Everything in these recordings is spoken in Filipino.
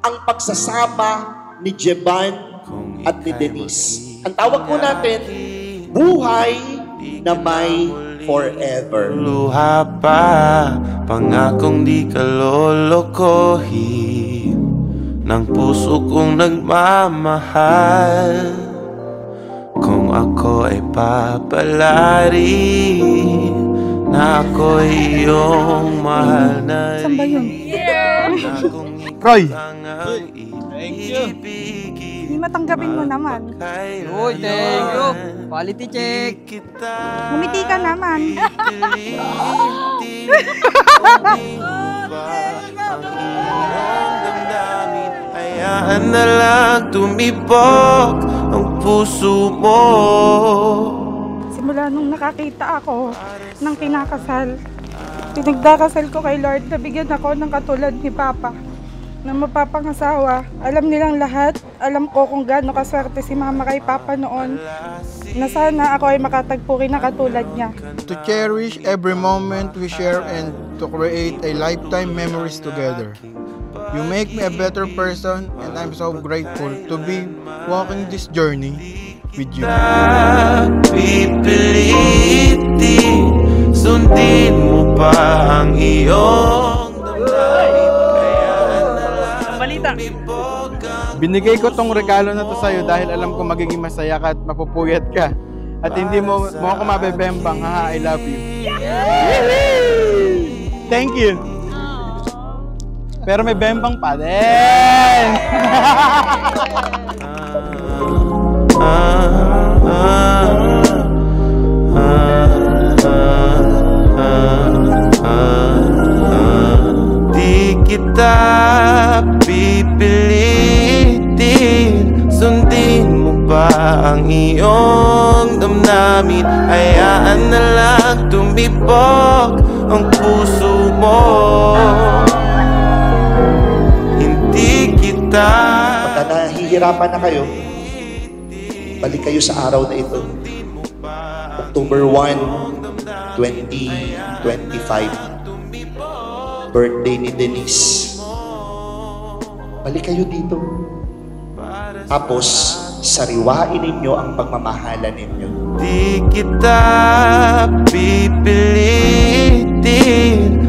ang pagsasama ni Jeban at ni Denise. Ang tawag po natin, buhay na may forever. Luha pa, pangakong di ka lolokohin ng puso kong nagmamahal. Kung ako ay papalari na ako'y iyong mahal na Saan ba yun? Koy! Thank you. Hindi matanggapin mo naman. Uy, thank you. Quality check. Ngumiti ka naman. Hayaan na lang tumibok ang puso mo. Simula nung nakakita ako ng kinakasal, pinagdakasal ko kay Lord na bigyan ako ng katulad ni Papa na mapapangasawa. Alam nilang lahat, alam ko kung gaano kaswerte si Mama kay Papa noon, na sana ako ay makatagpo rin na katulad niya. To cherish every moment we share and to create a lifetime memories together. You make me a better person and I'm so grateful to be walking this journey with you. Pipilitin, sundin mo pa ang iyong damdamin. Balita. Binigay ko tong regalo na to sa'yo dahil alam ko magiging masaya ka at mapupuyat ka. At hindi mo ako mabebembang, ha, I love you. Thank you. Pero may bembang pa din. Di kita pipilitin, sundin mo ba ang iyong damdamin? Hayaan na lang tumibok ang puso mo. Hindi kita. Pagka nahihirapan na kayo, balik kayo sa araw na ito. October 1, 2025. Birthday ni Denise. Balik kayo dito. Tapos, sariwain ninyo ang pagmamahalan ninyo. Di kita pipilitin,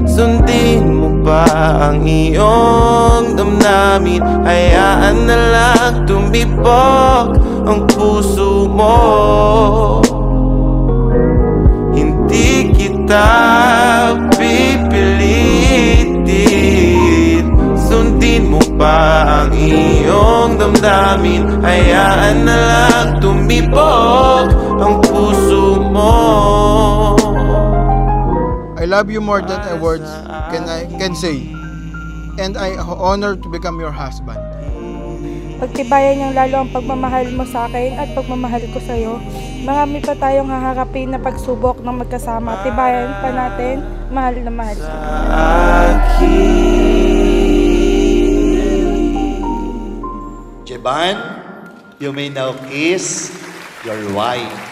sundin mo ba ang iyong damdamin? Hayaan na lang tumibok ang puso mo. Hindi kita pipilitin, sundin mo pa ang iyong damdamin. Hayaan na lang tumibok ang puso mo. I love you more than words can say. And I honor to become your husband. Pagtibayan niyang lalo ang pagmamahal mo sa akin at pagmamahal ko sa iyo. Marami pa tayong haharapin na pagsubok ng magkasama. Tibayan pa natin, mahal na mahal. Jeban, you may now kiss your wife.